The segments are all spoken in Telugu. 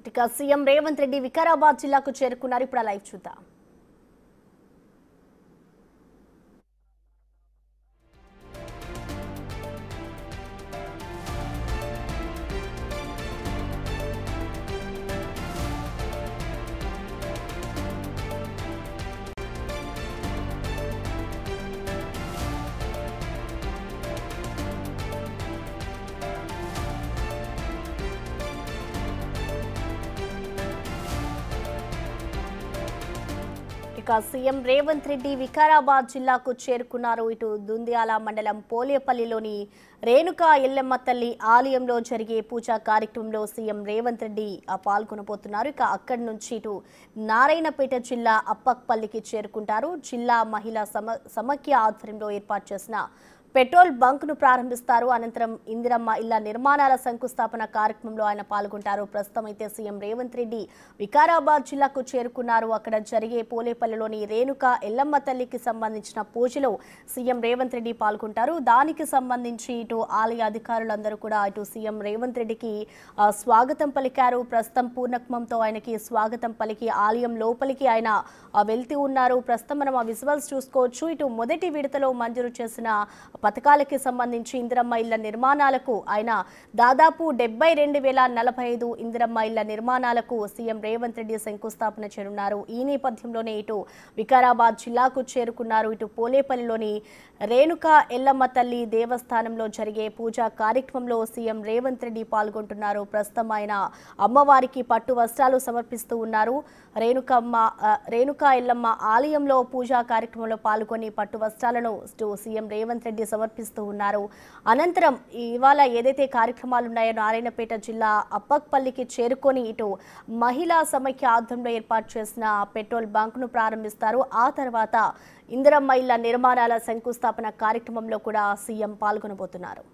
ఇక సీఎం రేవంత్ రెడ్డి వికారాబాద్ జిల్లాకు చేరుకున్నారు. ఇప్పుడు లైవ్ చూద్దాం. ఇక సీఎం రేవంత్ రెడ్డి వికారాబాద్ జిల్లాకు చేరుకున్నారు. ఇటు దుంద్యాల మండలం పోలేపల్లిలోని రేణుకా ఎల్లమ్మ తల్లి ఆలయంలో జరిగే పూజా కార్యక్రమంలో సీఎం రేవంత్ రెడ్డి పాల్గొనబోతున్నారు. ఇక అక్కడి నుంచి ఇటు నారాయణపేట జిల్లా అప్పక్పల్లికి చేరుకుంటారు. జిల్లా మహిళా సమైక్య ఆధ్వర్యంలో ఏర్పాటు చేసిన పెట్రోల్ బంక్ ను ప్రారంభిస్తారు. అనంతరం ఇందిరమ్మ ఇళ్ల నిర్మాణాల శంకుస్థాపన కార్యక్రమంలో ఆయన పాల్గొంటారు. ప్రస్తుతం అయితే సీఎం రేవంత్ రెడ్డి వికారాబాద్ జిల్లాకు చేరుకున్నారు. అక్కడ జరిగే పోలేపల్లిలోని రేణుకా ఎల్లమ్మ తల్లికి సంబంధించిన పూజలో సీఎం రేవంత్ రెడ్డి పాల్గొంటారు. దానికి సంబంధించి ఇటు ఆలయ అధికారులందరూ కూడా ఇటు సీఎం రేవంత్ రెడ్డికి స్వాగతం పలికారు. ప్రస్తుతం పూర్ణక్మంతో ఆయనకి స్వాగతం పలికి ఆలయం లోపలికి ఆయన వెళ్తూ ఉన్నారు. ప్రస్తుతం మనం ఆ విజువల్స్ చూసుకోవచ్చు. ఇటు మొదటి విడతలో మంజూరు చేసిన పథకాలకి సంబంధించి ఇందిరమ్మ ఇళ్ల నిర్మాణాలకు ఆయన దాదాపు 72,045 ఇందిరమ్మ ఇళ్ల నిర్మాణాలకు సీఎం రేవంత్ రెడ్డి శంకుస్థాపన చేయనున్నారు. ఈ నేపథ్యంలోనే ఇటు వికారాబాద్ జిల్లాకు చేరుకున్నారు. ఇటు పోలేపల్లిలోని రేణుకా ఎల్లమ్మ తల్లి దేవస్థానంలో జరిగే పూజా కార్యక్రమంలో సీఎం రేవంత్ రెడ్డి పాల్గొంటున్నారు. ప్రస్తుతం ఆయన అమ్మవారికి పట్టు వస్త్రాలు సమర్పిస్తూ ఉన్నారు. రేణుకా ఎల్లమ్మ ఆలయంలో పూజా కార్యక్రమంలో పాల్గొని పట్టు వస్త్రాలను సీఎం రేవంత్ రెడ్డి సమర్పిస్తూ ఉన్నారు. అనంతరం ఇవాళ ఏదైతే కార్యక్రమాలు ఉన్నాయో నారాయణపేట జిల్లా అప్పక్పల్లికి చేరుకొని ఇటు మహిళా సమైక్య ఆధ్వర్యంలో ఏర్పాటు చేసిన పెట్రోల్ బంక్ ను ప్రారంభిస్తారు. ఆ తర్వాత ఇందిరమ్మ ఇళ్ల నిర్మాణాల శంకుస్థాపన కార్యక్రమంలో కూడా సీఎం పాల్గొనబోతున్నారు.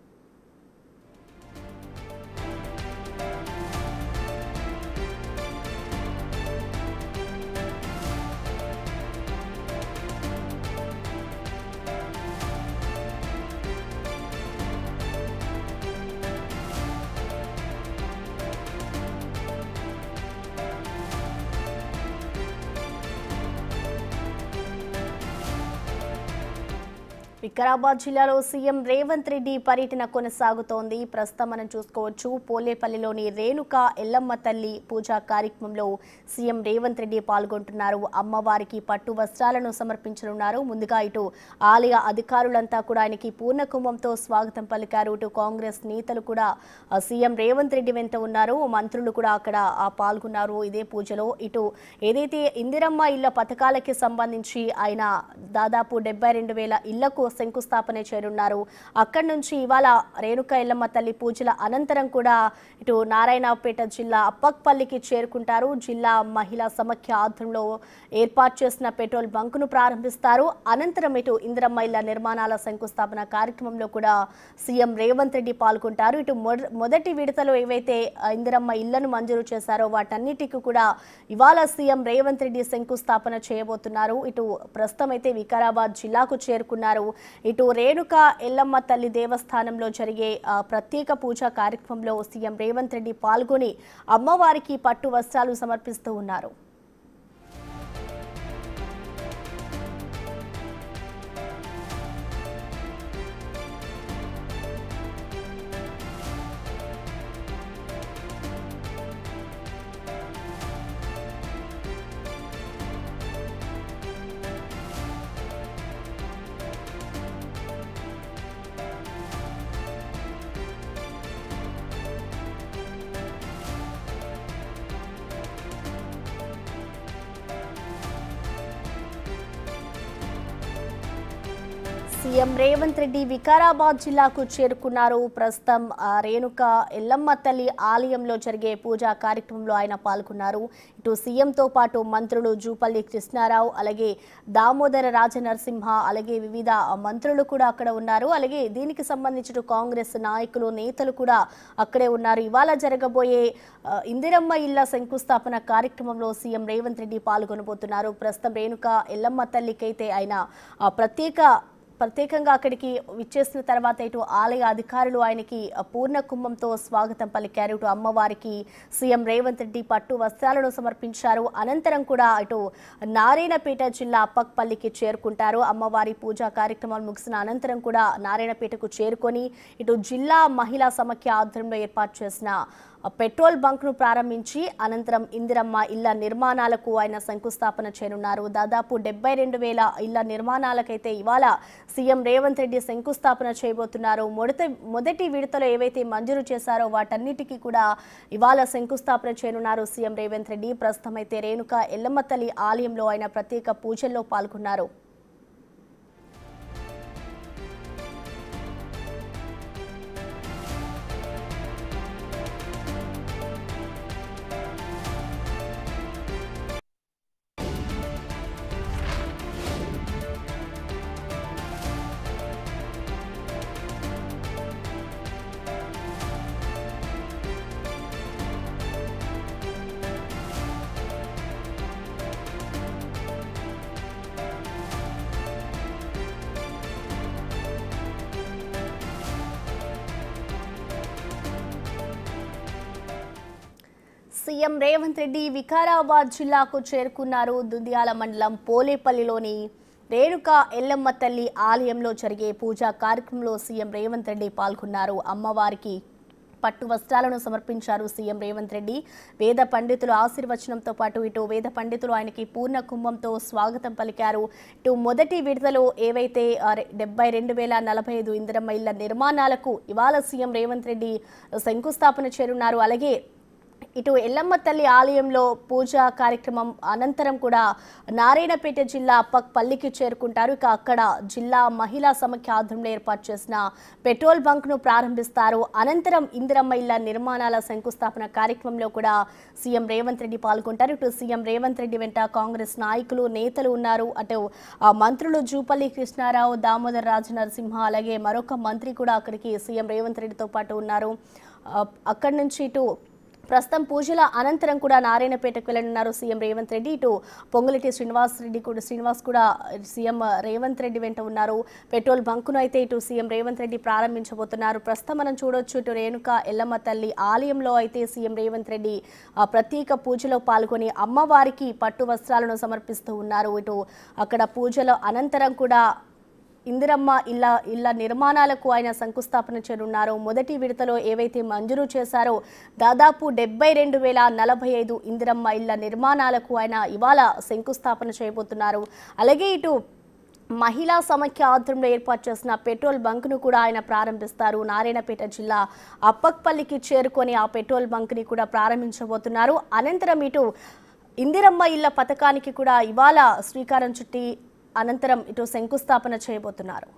వికారాబాద్ జిల్లాలో సీఎం రేవంత్ రెడ్డి పర్యటన కొనసాగుతోంది. ప్రస్తుతం మనం చూసుకోవచ్చు పోలేపల్లిలోని రేణుకా ఎల్లమ్మ తల్లి పూజా కార్యక్రమంలో సీఎం రేవంత్ రెడ్డి పాల్గొంటున్నారు. అమ్మవారికి పట్టు వస్త్రాలను సమర్పించనున్నారు. ముందుగా ఇటు ఆలయ అధికారులంతా కూడా ఆయనకి పూర్ణ కుంభంతో స్వాగతం పలికారు. ఇటు కాంగ్రెస్ నేతలు కూడా సీఎం రేవంత్ రెడ్డి వెంట ఉన్నారు. మంత్రులు కూడా అక్కడ పాల్గొన్నారు ఇదే పూజలో. ఇటు ఏదైతే ఇందిరమ్మ ఇళ్ల పథకాలకి సంబంధించి ఆయన దాదాపు 72,000 ఇళ్లకు శంకుస్థాపన చేయనున్నారు. అక్కడి నుంచి ఇవాళ రేణుకా ఎల్లమ్మ తల్లి పూజల అనంతరం కూడా ఇటు నారాయణపేట జిల్లా అప్పక్పల్లికి చేరుకుంటారు. జిల్లా మహిళా సమైక్య ఆధ్వర్యంలో ఏర్పాటు చేసిన పెట్రోల్ బంక్ ను ప్రారంభిస్తారు. అనంతరం ఇటు ఇందిరమ్మ ఇళ్ల నిర్మాణాల శంకుస్థాపన కార్యక్రమంలో కూడా సీఎం రేవంత్ రెడ్డి పాల్గొంటారు. ఇటు మొదటి విడతలో ఏవైతే ఇందిరమ్మ ఇళ్లను మంజూరు చేశారో వాటన్నిటికీ కూడా ఇవాళ సీఎం రేవంత్ రెడ్డి శంకుస్థాపన చేయబోతున్నారు. ఇటు ప్రస్తుతం అయితే వికారాబాద్ జిల్లాకు చేరుకున్నారు. ఇటు రేణుకా ఎల్లమ్మ తల్లి దేవస్థానంలో జరిగే ప్రత్యేక పూజా కార్యక్రమంలో సీఎం రేవంత్ రెడ్డి పాల్గొని అమ్మవారికి పట్టు వస్త్రాలు సమర్పిస్తూ ఉన్నారు. సీఎం రేవంత్ రెడ్డి వికారాబాద్ జిల్లాకు చేరుకున్నారు. ప్రస్తుతం రేణుకా ఎల్లమ్మ తల్లి ఆలయంలో జరిగే పూజా కార్యక్రమంలో ఆయన పాల్గొన్నారు. ఇటు సీఎంతో పాటు మంత్రులు జూపల్లి కృష్ణారావు, అలాగే దామోదర రాజనరసింహ, అలాగే వివిధ మంత్రులు కూడా అక్కడ ఉన్నారు. అలాగే దీనికి సంబంధించిన కాంగ్రెస్ నాయకులు నేతలు కూడా అక్కడే ఉన్నారు. ఇవాళ జరగబోయే ఇందిరమ్మ ఇళ్ల శంకుస్థాపన కార్యక్రమంలో సీఎం రేవంత్ రెడ్డి పాల్గొనబోతున్నారు. ప్రస్తుతం రేణుకా ఎల్లమ్మ తల్లికైతే ఆయన ప్రత్యేక ప్రత్యేకంగా అక్కడికి విచ్చేసిన తర్వాత ఇటు ఆలయ అధికారులు ఆయనకి పూర్ణ కుంభంతో స్వాగతం పలికారు. ఇటు అమ్మవారికి సీఎం రేవంత్ రెడ్డి పట్టు వస్త్రాలను సమర్పించారు. అనంతరం కూడా ఇటు నారాయణపేట జిల్లా అప్పక్పల్లికి చేరుకుంటారు. అమ్మవారి పూజా కార్యక్రమాలు ముగిసిన అనంతరం కూడా నారాయణపేటకు చేరుకొని ఇటు జిల్లా మహిళా సమాఖ్య ఆధ్వర్యంలో ఏర్పాటు చేసిన పెట్రోల్ బంక్ను ప్రారంభించి అనంతరం ఇందిరమ్మ ఇళ్ల నిర్మాణాలకు ఆయన శంకుస్థాపన చేయనున్నారు. దాదాపు 72,000 ఇళ్ల నిర్మాణాలకైతే ఇవాళ సీఎం రేవంత్ రెడ్డి శంకుస్థాపన చేయబోతున్నారు. మొదటి విడతలో ఏవైతే మంజూరు చేశారో వాటన్నిటికీ కూడా ఇవాళ శంకుస్థాపన చేయనున్నారు సీఎం రేవంత్ రెడ్డి. ప్రస్తుతం అయితే రేణుకా ఎల్లమ్మ తల్లి ఆలయంలో ఆయన ప్రత్యేక పూజల్లో పాల్గొన్నారు. సీఎం రేవంత్ రెడ్డి వికారాబాద్ జిల్లాకు చేరుకున్నారు. దుందియాల మండలం పోలేపల్లిలోని రేణుకా ఎల్లమ్మ తల్లి ఆలయంలో జరిగే పూజా కార్యక్రమంలో సీఎం రేవంత్ రెడ్డి పాల్గొన్నారు. అమ్మవారికి పట్టు వస్త్రాలను సమర్పించారు సీఎం రేవంత్ రెడ్డి. వేద పండితులు ఆశీర్వచనంతో పాటు ఇటు వేద పండితులు ఆయనకి పూర్ణ కుంభంతో స్వాగతం పలికారు. ఇటు మొదటి విడతలో ఏవైతే 72,045 ఇందిరమ్మ ఇళ్ల నిర్మాణాలకు ఇవాళ సీఎం రేవంత్ రెడ్డి శంకుస్థాపన చేరున్నారు. అలాగే ఇటు ఎల్లమ్మ తల్లి ఆలయంలో పూజా కార్యక్రమం అనంతరం కూడా నారాయణపేట జిల్లా అప్పక్పల్లికి చేరుకుంటారు. ఇక అక్కడ జిల్లా మహిళా సమాఖ్య ఆధ్వర్యంలో ఏర్పాటు చేసిన పెట్రోల్ బంక్ను ప్రారంభిస్తారు. అనంతరం ఇందిరమ్మ ఇళ్ల నిర్మాణాల శంకుస్థాపన కార్యక్రమంలో కూడా సీఎం రేవంత్ రెడ్డి పాల్గొంటారు. ఇటు సీఎం రేవంత్ రెడ్డి వెంట కాంగ్రెస్ నాయకులు నేతలు ఉన్నారు. అటు మంత్రులు జూపల్లి కృష్ణారావు, దామోదర్ రాజనరసింహ, అలాగే మరొక మంత్రి కూడా అక్కడికి సీఎం రేవంత్ రెడ్డితో పాటు ఉన్నారు. అక్కడి నుంచి ఇటు ప్రస్తుతం పూజల అనంతరం కూడా నారాయణపేటకు వెళ్లనున్నారు సీఎం రేవంత్ రెడ్డి. ఇటు పొంగులేటి శ్రీనివాస్ కూడా సీఎం రేవంత్ రెడ్డి వెంట ఉన్నారు. పెట్రోల్ బంకును అయితే ఇటు సీఎం రేవంత్ రెడ్డి ప్రారంభించబోతున్నారు. ప్రస్తుతం మనం చూడొచ్చు ఇటు రేణుకా ఎల్లమ్మ తల్లి ఆలయంలో అయితే సీఎం రేవంత్ రెడ్డి ప్రత్యేక పూజలో పాల్గొని అమ్మవారికి పట్టు వస్త్రాలను సమర్పిస్తూ ఉన్నారు. ఇటు అక్కడ పూజల అనంతరం కూడా ఇందిరమ్మ ఇళ్ల నిర్మాణాలకు ఆయన శంకుస్థాపన చేయనున్నారు. మొదటి విడతలో ఏవైతే మంజూరు చేశారో దాదాపు 72,045 ఇందిరమ్మ ఇళ్ల నిర్మాణాలకు ఆయన ఇవాళ శంకుస్థాపన చేయబోతున్నారు. అలాగే ఇటు మహిళా సమాఖ్య ఆధ్వర్యంలో ఏర్పాటు చేసిన పెట్రోల్ బంక్ను కూడా ఆయన ప్రారంభిస్తారు. నారాయణపేట జిల్లా అప్పక్పల్లికి చేరుకొని ఆ పెట్రోల్ బంక్ని కూడా ప్రారంభించబోతున్నారు. అనంతరం ఇటు ఇందిరమ్మ ఇళ్ల పథకానికి కూడా ఇవాళ శ్రీకారం చుట్టి అనంతరం ఇటు శంకుస్థాపన చేయబోతున్నారు.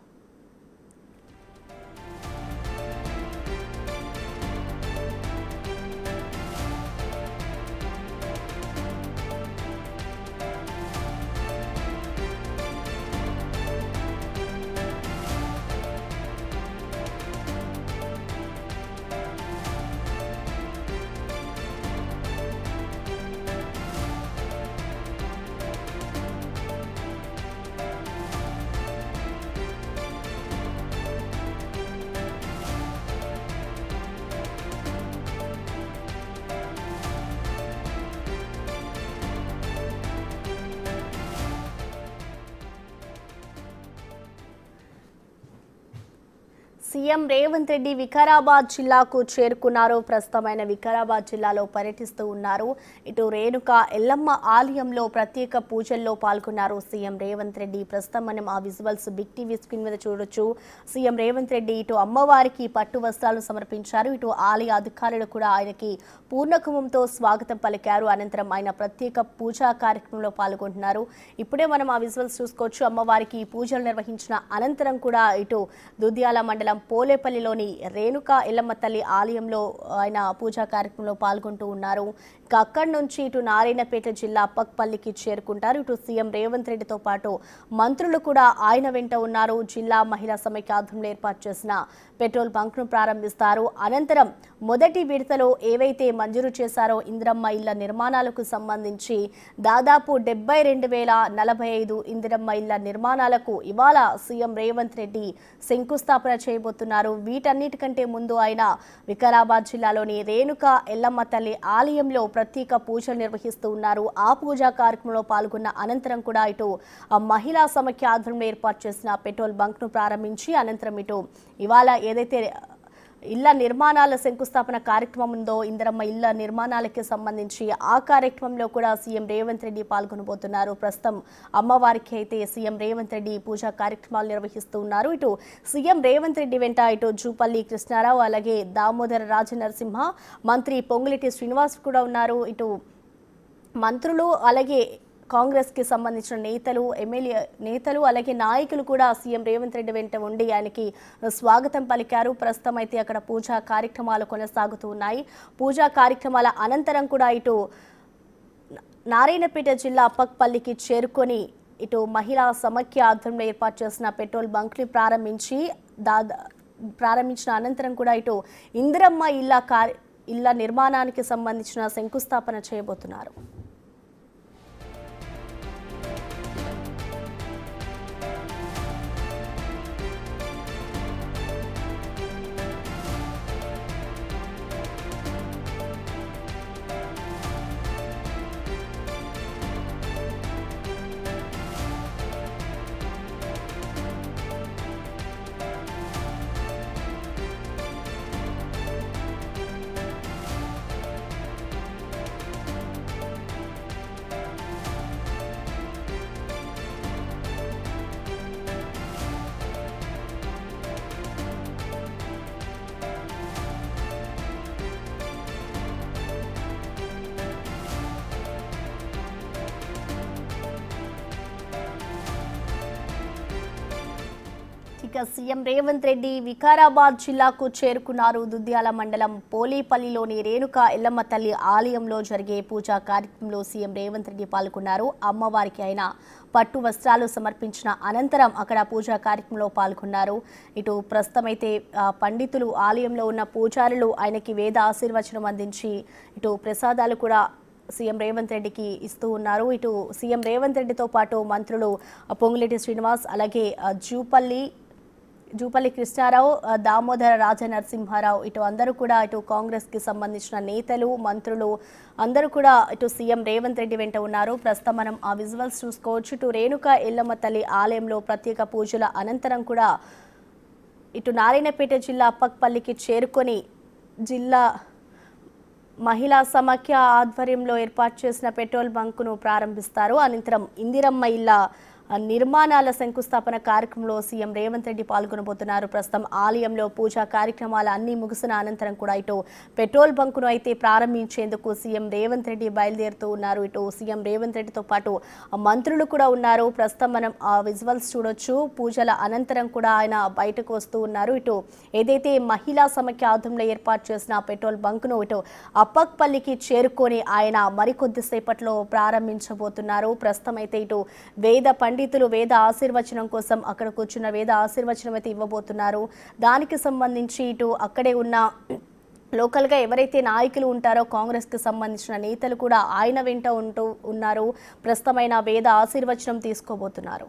సీఎం రేవంత్ రెడ్డి వికారాబాద్ జిల్లాకు చేరుకున్నారు. ప్రస్తుతమైన వికారాబాద్ జిల్లాలో పర్యటిస్తూ ఉన్నారు. ఇటు రేణుకా ఎల్లమ్మ ఆలయంలో ప్రత్యేక పూజల్లో పాల్గొన్నారు సీఎం రేవంత్ రెడ్డి. ప్రస్తుతం మనం ఆ విజువల్స్ బిగ్ టీవీ స్క్రీన్ మీద చూడొచ్చు. సీఎం రేవంత్ రెడ్డి ఇటు అమ్మవారికి పట్టు వస్త్రాలు సమర్పించారు. ఇటు ఆలయ అధికారులు కూడా ఆయనకి పూర్ణకుంభంతో స్వాగతం పలికారు. అనంతరం ఆయన ప్రత్యేక పూజా కార్యక్రమంలో పాల్గొంటున్నారు. ఇప్పుడే మనం ఆ విజువల్స్ చూసుకోవచ్చు. అమ్మవారికి పూజలు నిర్వహించిన అనంతరం కూడా ఇటు దుద్యాల మండలం పోలేపల్లిలోని రేణుకా ఎల్లమ్మ తల్లి ఆలయంలో ఆయన పూజా కార్యక్రమంలో పాల్గొంటూ ఉన్నారు. ఇక అక్కడి నుంచి ఇటు నారాయణపేట జిల్లా అప్పక్పల్లికి చేరుకుంటారు. ఇటు సీఎం రేవంత్ రెడ్డితో పాటు మంత్రులు కూడా ఆయన వెంట ఉన్నారు. జిల్లా మహిళా సమైక్య ఆధ్వర్యంలో ఏర్పాటు చేసిన పెట్రోల్ బంక్ను ప్రారంభిస్తారు. అనంతరం మొదటి విడతలో ఏవైతే మంజూరు చేశారో ఇందిరమ్మ ఇళ్ల నిర్మాణాలకు సంబంధించి దాదాపు 72,045 ఇందిరమ్మ ఇళ్ల నిర్మాణాలకు ఇవాళ సీఎం రేవంత్ రెడ్డి శంకుస్థాపన చేయబోతున్నారు. వీటన్నిటికంటే ముందు ఆయన వికారాబాద్ జిల్లాలోని రేణుకా ఎల్లమ్మ తల్లి ఆలయంలో ప్రత్యేక పూజలు నిర్వహిస్తూ ఉన్నారు. ఆ పూజా కార్యక్రమంలో పాల్గొన్న అనంతరం కూడా ఇటు మహిళా సమైక్య ఆధ్వర్యంలో ఏర్పాటు చేసిన పెట్రోల్ బంక్ను ప్రారంభించి అనంతరం ఇటు ఇవాళ ఏదైతే ఇళ్ల నిర్మాణాల శంకుస్థాపన కార్యక్రమం ఉందో ఇందిరమ్మ ఇళ్ల నిర్మాణాలకి సంబంధించి ఆ కార్యక్రమంలో కూడా సీఎం రేవంత్ రెడ్డి పాల్గొనబోతున్నారు. ప్రస్తుతం అమ్మవారికి అయితే సీఎం రేవంత్ రెడ్డి పూజా కార్యక్రమాలు నిర్వహిస్తూ ఉన్నారు. ఇటు సీఎం రేవంత్ రెడ్డి వెంట ఇటు జూపల్లి కృష్ణారావు అలాగే దామోదర రాజనరసింహ మంత్రి పొంగులేటి శ్రీనివాస్ కూడా ఉన్నారు. ఇటు మంత్రులు అలాగే కాంగ్రెస్ కి సంబంధించిన నేతలు ఎమ్మెల్యే నేతలు అలాగే నాయకులు కూడా సీఎం రేవంత్ రెడ్డి వెంట ఉండి ఆయనకి స్వాగతం పలికారు. ప్రస్తుతం అయితే అక్కడ పూజా కార్యక్రమాలు కొనసాగుతూ ఉన్నాయి. పూజా కార్యక్రమాల అనంతరం కూడా ఇటు నారాయణపేట జిల్లా అప్పక్పల్లికి చేరుకొని ఇటు మహిళా సమైక్య ఆధ్వర్యంలో ఏర్పాటు చేసిన పెట్రోల్ బంక్ ని ప్రారంభించిన అనంతరం కూడా ఇటు ఇందిరమ్మ ఇళ్ల నిర్మాణానికి సంబంధించిన శంకుస్థాపన చేయబోతున్నారు. ఇక సీఎం రేవంత్ రెడ్డి వికారాబాద్ జిల్లాకు చేరుకున్నారు. దుద్యాల మండలం పోలేపల్లిలోని రేణుకా ఎల్లమ్మ తల్లి ఆలయంలో జరిగే పూజా కార్యక్రమంలో సీఎం రేవంత్ రెడ్డి పాల్గొన్నారు. అమ్మవారికి ఆయన పట్టు వస్త్రాలు సమర్పించిన అనంతరం అక్కడ పూజా కార్యక్రమంలో పాల్గొన్నారు. ఇటు ప్రస్తుతమైతే పండితులు ఆలయంలో ఉన్న పూజారులు ఆయనకి వేద ఆశీర్వచనం అందించి ఇటు ప్రసాదాలు కూడా సీఎం రేవంత్ రెడ్డికి ఇస్తూ ఉన్నారు. ఇటు సీఎం రేవంత్ రెడ్డితో పాటు మంత్రులు పొంగులేటి శ్రీనివాస్ అలాగే జూపల్లి కృష్ణారావు దామోదర రాజనరసింహారావు ఇటు అందరూ కూడా ఇటు కాంగ్రెస్ కి సంబంధించిన నేతలు మంత్రులు అందరూ కూడా ఇటు సీఎం రేవంత్ రెడ్డి వెంట ఉన్నారు. ప్రస్తుతం మనం ఆ విజువల్స్ చూసుకోవచ్చు. ఇటు రేణుకా ఎల్లమ్మ తల్లి ఆలయంలో ప్రత్యేక పూజల అనంతరం కూడా ఇటు నారాయణపేట జిల్లా అప్పక్పల్లికి చేరుకొని జిల్లా మహిళా సమైక్య ఆధ్వర్యంలో ఏర్పాటు చేసిన పెట్రోల్ బంకును ప్రారంభిస్తారు. అనంతరం ఇందిరమ్మ ఇళ్ల నిర్మాణాల శంకుస్థాపన కార్యక్రమంలో సీఎం రేవంత్ రెడ్డి పాల్గొనబోతున్నారు. ప్రస్తుతం ఆలయంలో పూజా కార్యక్రమాలు అన్ని ముగిసిన అనంతరం కూడా ఇటు పెట్రోల్ బంకును అయితే ప్రారంభించేందుకు సీఎం రేవంత్ రెడ్డి బయలుదేరుతూ ఉన్నారు. ఇటు సీఎం రేవంత్ రెడ్డితో పాటు మంత్రులు కూడా ఉన్నారు. ప్రస్తుతం మనం ఆ విజువల్స్ చూడొచ్చు. పూజల అనంతరం కూడా ఆయన బయటకు వస్తూ ఉన్నారు. ఇటు ఏదైతే మహిళా సమైక్య ఆధ్వర్యంలో ఏర్పాటు చేసిన పెట్రోల్ బంకును ఇటు అప్పక్పల్లికి చేరుకొని ఆయన మరికొద్దిసేపట్లో ప్రారంభించబోతున్నారు. ప్రస్తుతం అయితే ఇటు పండితులు వేద ఆశీర్వచనం కోసం అక్కడ కూర్చున్న వేద ఆశీర్వచనం అయితే ఇవ్వబోతున్నారు. దానికి సంబంధించి ఇటు అక్కడే ఉన్న లోకల్గా ఎవరైతే నాయకులు ఉంటారో కాంగ్రెస్ కి సంబంధించిన నేతలు కూడా ఆయన వెంట ఉంటూ ఉన్నారు. ప్రస్తుతమైన వేద ఆశీర్వచనం తీసుకోబోతున్నారు.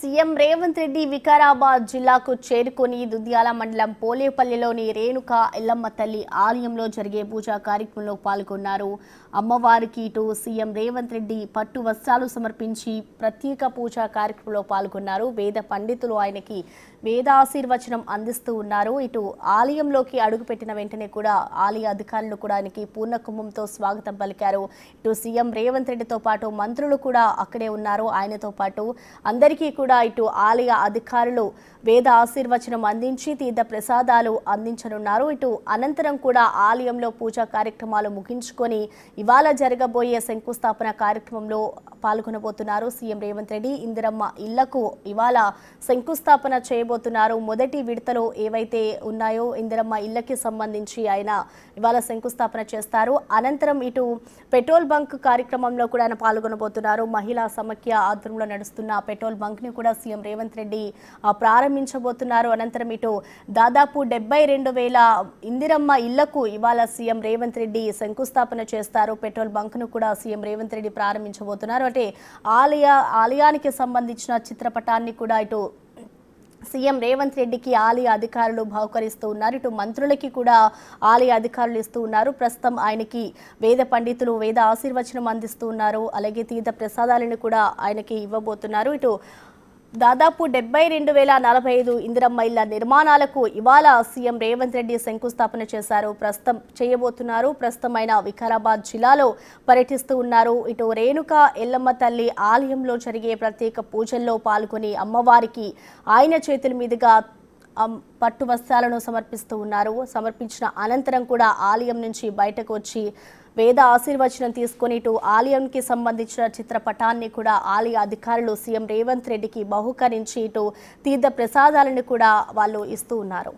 సీఎం రేవంత్ రెడ్డి వికారాబాద్ జిల్లాకు చేరుకొని దుద్యాల మండలం పోలేపల్లిలోని రేణుక ఎల్లమ్మ తల్లి ఆలయంలో జరిగే పూజా కార్యక్రమంలో పాల్గొన్నారు. అమ్మవారికి ఇటు సీఎం రేవంత్ రెడ్డి పట్టు వస్త్రాలు సమర్పించి ప్రత్యేక పూజా కార్యక్రమంలో పాల్గొన్నారు. వేద పండితులు ఆయనకి వేదాశీర్వచనం అందిస్తూ ఉన్నారు. ఇటు ఆలయంలోకి అడుగుపెట్టిన వెంటనే కూడా ఆలయ అధికారులు కూడా ఆయనకి పూర్ణ కుంభంతో స్వాగతం పలికారు. ఇటు సీఎం రేవంత్ రెడ్డితో పాటు మంత్రులు కూడా అక్కడే ఉన్నారు. ఆయనతో పాటు అందరికీ కూడా ఇటు ఆలయ అధికారులు వేద ఆశీర్వచనం అందించి తీర్థ ప్రసాదాలు అందించనున్నారు. ఇటు అనంతరం కూడా ఆలయంలో పూజా కార్యక్రమాలు ముగించుకొని ఇవాళ జరగబోయే శంకుస్థాపన కార్యక్రమంలో పాల్గొనబోతున్నారు. సీఎం రేవంత్ రెడ్డి ఇందిరమ్మ ఇళ్లకు ఇవాళ శంకుస్థాపన చేయబోతున్నారు. మొదటి విడతలో ఏవైతే ఉన్నాయో ఇందిరమ్మ ఇళ్లకి సంబంధించి ఆయన ఇవాళ శంకుస్థాపన చేస్తారు. అనంతరం ఇటు పెట్రోల్ బంక్ కార్యక్రమంలో కూడా ఆయన పాల్గొనబోతున్నారు. మహిళా సమైక్య ఆధ్వర్యంలో నడుస్తున్న పెట్రోల్ బంక్ ని కూడా సీఎం రేవంత్ రెడ్డి ప్రారంభించబోతున్నారు. అనంతరం ఇటు దాదాపు 72,000 ఇందిరమ్మ ఇళ్లకు ఇవాళ సీఎం రేవంత్ రెడ్డి శంకుస్థాపన చేస్తారు. పెట్రోల్ బంక్ ను కూడా సీఎం రేవంత్ రెడ్డి ప్రారంభించబోతున్నారు. అంటే ఆలయానికి సంబంధించిన చిత్రపటాన్ని కూడా ఇటు సీఎం రేవంత్ రెడ్డికి ఆలయ అధికారులు బహుకరిస్తూ ఉన్నారు. ఇటు మంత్రులకి కూడా ఆలయ అధికారులు ఇస్తూ ఉన్నారు. ప్రస్తుతం ఆయనకి వేద పండితులు వేద ఆశీర్వచనం అందిస్తూ ఉన్నారు. అలాగే తీర్థ ప్రసాదాలను కూడా ఆయనకి ఇవ్వబోతున్నారు. ఇటు దాదాపు 72,045 ఇందిరమ్మ ఇళ్ల నిర్మాణాలకు ఇవాళ సీఎం రేవంత్ రెడ్డి శంకుస్థాపన చేశారు. ప్రస్తుతం ఆయన వికారాబాద్ జిల్లాలో పర్యటిస్తూ ఉన్నారు. ఇటు రేణుక ఎల్లమ్మ తల్లి ఆలయంలో జరిగే ప్రత్యేక పూజల్లో పాల్గొని అమ్మవారికి ఆయన చేతుల మీదుగా పట్టు వస్త్రాలను సమర్పిస్తూ ఉన్నారు. సమర్పించిన అనంతరం కూడా ఆలయం నుంచి బయటకు వచ్చి వేద ఆశీర్వచనం తీసుకొని ఇటు ఆలయంకి సంబంధించిన చిత్రపటాన్ని కూడా ఆలయ అధికారులు సీఎం రేవంత్ రెడ్డికి బహుకరించి ఇటు తీర్థ ప్రసాదాలను కూడా వాళ్ళు ఇస్తూ ఉన్నారు.